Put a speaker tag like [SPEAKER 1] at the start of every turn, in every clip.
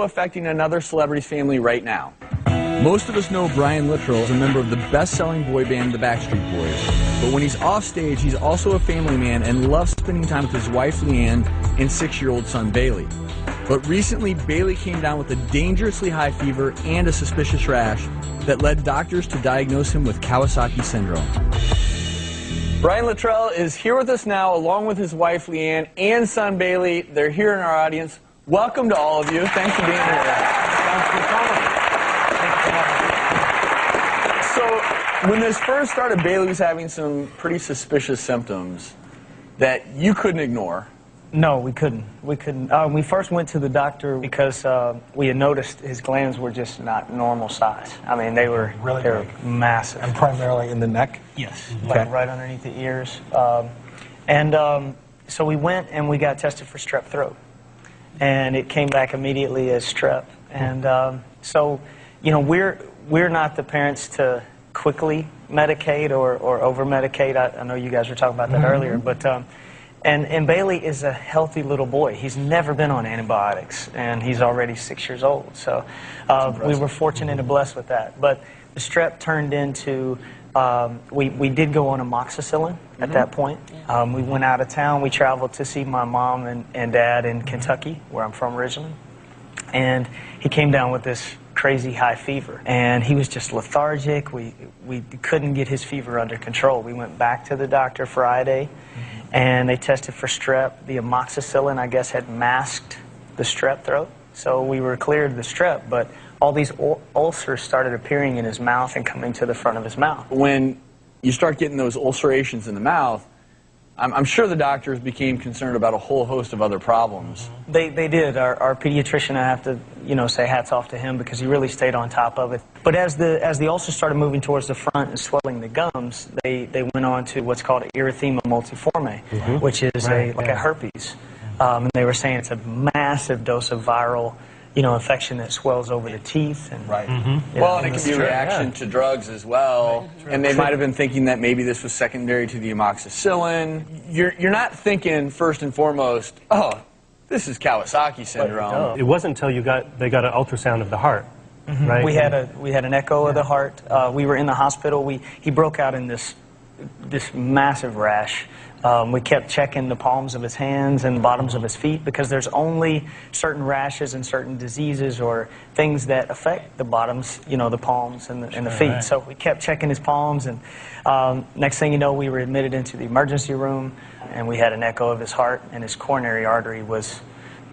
[SPEAKER 1] affecting another celebrity's family right now. Most of us know Brian Littrell as a member of the best-selling boy band, the Backstreet Boys. But when he's off stage, he's also a family man and loves spending time with his wife, Leanne, and 6-year-old son, Bailey. But recently, Bailey came down with a dangerously high fever and a suspicious rash that led doctors to diagnose him with Kawasaki syndrome. Brian Littrell is here with us now, along with his wife, Leanne, and son, Bailey. They're here in our audience. Welcome to all of you. Thanks for being here. Thanks for coming. So, when this first started, Bailey was having some pretty suspicious symptoms that you couldn't ignore.
[SPEAKER 2] No, we couldn't. We first went to the doctor because we had noticed his glands were just not normal size. I mean, they were
[SPEAKER 3] really
[SPEAKER 2] massive.
[SPEAKER 3] And primarily in the neck?
[SPEAKER 2] Yes,
[SPEAKER 3] Okay.
[SPEAKER 2] like right underneath the ears. So we went and we got tested for strep throat. And it came back immediately as strep. And so, you know, we're not the parents to quickly medicate or over-medicate. I know you guys were talking about that earlier. But and Bailey is a healthy little boy. He's never been on antibiotics, and he's already 6 years old. So we were fortunate and blessed with that. But the strep turned into, we did go on amoxicillin at that point. We went out of town. We traveled to see my mom and dad in Kentucky, where I'm from originally. And he came down with this crazy high fever. And he was just lethargic. We couldn't get his fever under control. We went back to the doctor Friday. And they tested for strep. The amoxicillin, I guess, had masked the strep throat. So we were cleared of the strep, but all these ulcers started appearing in his mouth and coming to the front of his mouth.
[SPEAKER 1] When you start getting those ulcerations in the mouth, I'm sure the doctors became concerned about a whole host of other problems.
[SPEAKER 2] They did. Our pediatrician, I have to, you know, say hats off to him because he really stayed on top of it. But as the ulcers started moving towards the front and swelling the gums, they went on to what's called erythema multiforme, which is like a herpes. And they were saying it's a massive dose of viral, you know, infection that swells over the teeth. And,
[SPEAKER 1] Well, and it can be a reaction to drugs as well. And they might have been thinking that maybe this was secondary to the amoxicillin. You're not thinking first and foremost, oh, this is Kawasaki syndrome.
[SPEAKER 4] It wasn't until they got an ultrasound of the heart, right?
[SPEAKER 2] We had an echo of the heart. We were in the hospital. He broke out in this massive rash. We kept checking the palms of his hands and the bottoms of his feet because there's only certain rashes and certain diseases or things that affect the bottoms, you know, the palms and the feet. So we kept checking his palms, and next thing you know, we were admitted into the emergency room, and we had an echo of his heart, and his coronary artery was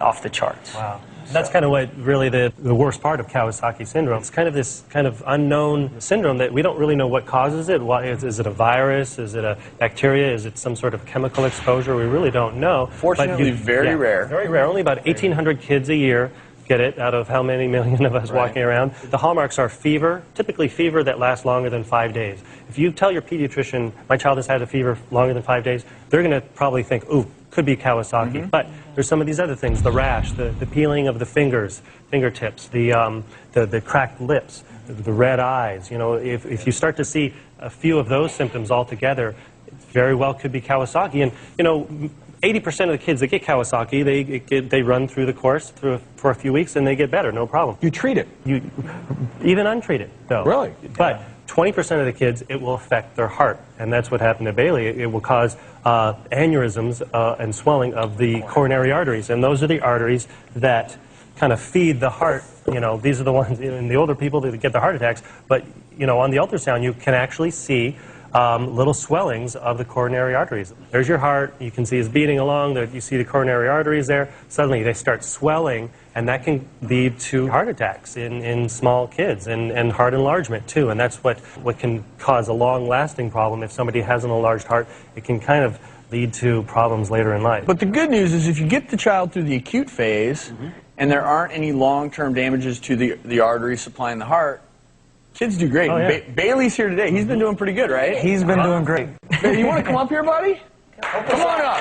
[SPEAKER 2] off the charts.
[SPEAKER 4] Wow. That's kind of what really the worst part of Kawasaki syndrome. It's kind of this kind of unknown syndrome that we don't really know what causes it. Is it a virus? Is it a bacteria? Is it some sort of chemical exposure? We really don't know.
[SPEAKER 1] Fortunately, very rare.
[SPEAKER 4] Very rare. Only about 1,800 kids a year get it out of how many million of us walking around. The hallmarks are fever, typically fever that lasts longer than 5 days. If you tell your pediatrician, my child has had a fever longer than 5 days, they're going to probably think, ooh, could be Kawasaki. But there's some of these other things, the rash, the peeling of the fingertips, the cracked lips, the red eyes. You know, if you start to see a few of those symptoms all together, it very well could be Kawasaki. And, you know, 80% of the kids that get Kawasaki, they run through the course for a few weeks and they get better, no problem.
[SPEAKER 3] You treat it?
[SPEAKER 4] Even untreated, though.
[SPEAKER 3] Really?
[SPEAKER 4] But 20% of the kids, it will affect their heart. And that's what happened to Bailey. It will cause aneurysms and swelling of the coronary arteries. And those are the arteries that kind of feed the heart. You know, these are the ones in the older people that get the heart attacks. But, you know, on the ultrasound, you can actually see little swellings of the coronary arteries. There's your heart. You can see it's beating along. You see the coronary arteries there. Suddenly they start swelling, and that can lead to heart attacks in small kids and heart enlargement too. And that's what can cause a long-lasting problem. If somebody has an enlarged heart, it can kind of lead to problems later in life.
[SPEAKER 1] But the good news is if you get the child through the acute phase and there aren't any long-term damages to the arteries supplying the heart, kids do great.
[SPEAKER 4] Oh, yeah.
[SPEAKER 1] Bailey's here today. He's been doing pretty good, right?
[SPEAKER 2] He's been doing great.
[SPEAKER 1] Bailey, you want to come up here, buddy? Come on up.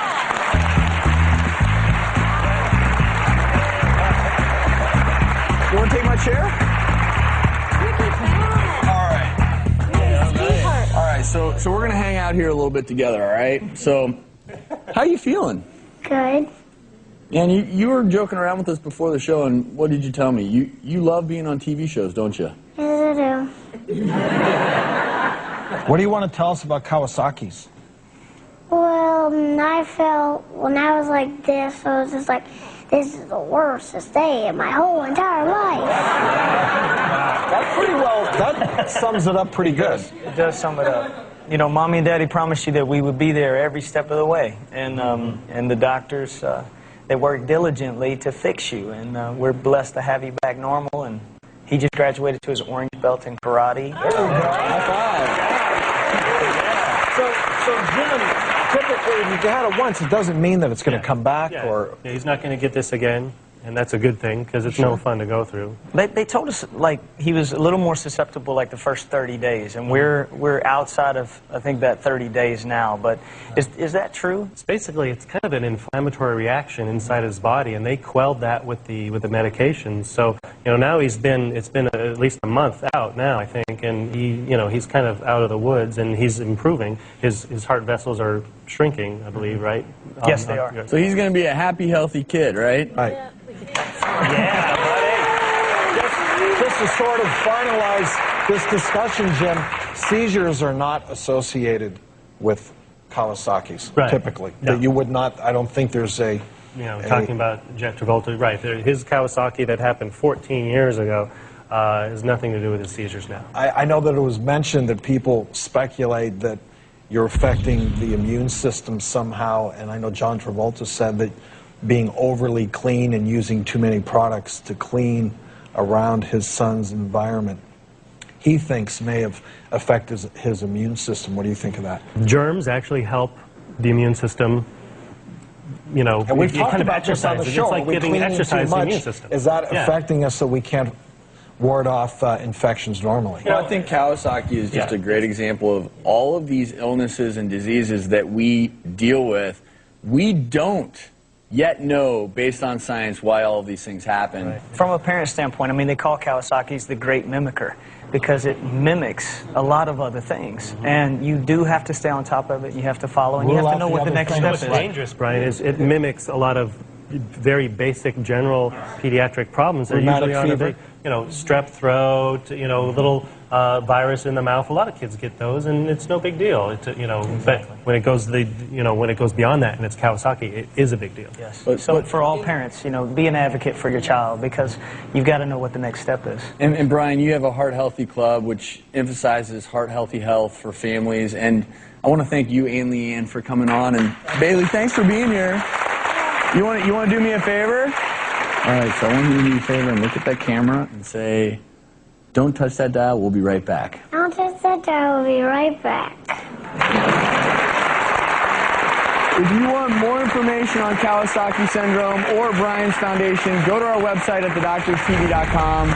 [SPEAKER 1] You want to take my chair? All right, so we're going to hang out here a little bit together, all right? So, how you feeling?
[SPEAKER 5] Good.
[SPEAKER 1] And you were joking around with us before the show, and what did you tell me? You love being on TV shows, don't you?
[SPEAKER 3] Yes, I do.
[SPEAKER 5] What do you want to tell us about Kawasaki's?
[SPEAKER 3] Well, I felt when I was like this, I was just like, this is the worstest day of my whole entire life.
[SPEAKER 5] That's pretty well, that sums it up pretty good.
[SPEAKER 2] It does sum it up. You know, Mommy and Daddy promised you that we would be there every step of the way. And the doctors, they worked diligently to fix you. And we're blessed to have you back normal. And he just graduated to his orange belt in karate.
[SPEAKER 5] There we go. High five. So Jim, typically, if you had it once, it doesn't mean that it's going to come back, or
[SPEAKER 4] he's not going to get this again, and that's a good thing because it's no fun to go through.
[SPEAKER 2] They told us like he was a little more susceptible like the first 30 days, and we're outside of I think that 30 days now. But is that true?
[SPEAKER 4] It's kind of an inflammatory reaction inside his body, and they quelled that with the medications. So now it's been at least a month out now, I think, and he's kind of out of the woods, and he's improving. His heart vessels are shrinking, I believe, right?
[SPEAKER 2] Yes, they are.
[SPEAKER 1] So he's going to be a happy, healthy kid, right?
[SPEAKER 5] right.
[SPEAKER 2] Yeah,
[SPEAKER 5] Just to sort of finalize this discussion, Jim, seizures are not associated with Kawasaki's, typically.
[SPEAKER 4] No.
[SPEAKER 5] That you would not, I don't think there's a...
[SPEAKER 4] Talking about Jet Travolta, right. His Kawasaki that happened 14 years ago has nothing to do with his seizures now.
[SPEAKER 5] I know that it was mentioned that people speculate that you're affecting the immune system somehow, and I know John Travolta said that being overly clean and using too many products to clean around his son's environment, he thinks may have affected his immune system. What do you think of that?
[SPEAKER 4] Germs actually help the immune system.
[SPEAKER 5] And we've talked
[SPEAKER 4] kind of
[SPEAKER 5] about this on the show.
[SPEAKER 4] It's like giving exercise to the immune system.
[SPEAKER 5] Is that affecting us so we can't ward off infections normally?
[SPEAKER 1] Well, I think Kawasaki is just a great example of all of these illnesses and diseases that we deal with. We don't yet know, based on science, why all of these things happen.
[SPEAKER 2] Right. From a parent standpoint, I mean, they call Kawasaki's the great mimicker because it mimics a lot of other things. And you do have to stay on top of it. You have to follow, and you have to know what the next step is.
[SPEAKER 4] What's dangerous, Brian, is it mimics a lot of very basic, general pediatric problems. They're usually on a strep throat, little virus in the mouth. A lot of kids get those, and it's no big deal. But when it goes when it goes beyond that, and it's Kawasaki, it is a big deal.
[SPEAKER 2] Yes. So for all parents, be an advocate for your child because you've got to know what the next step is.
[SPEAKER 1] And Brian, you have a Heart Healthy Club, which emphasizes heart healthy health for families. And I want to thank you and Leanne for coming on. And Bailey, thanks for being here. You want to do me a favor? All right, so I want you to do me a favor and look at that camera and say, "Don't touch that dial, we'll be right back."
[SPEAKER 3] Don't touch that dial, we'll be right back.
[SPEAKER 1] If you want more information on Kawasaki syndrome or Brian's Foundation, go to our website at thedoctorstv.com.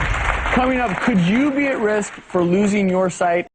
[SPEAKER 1] Coming up, could you be at risk for losing your sight?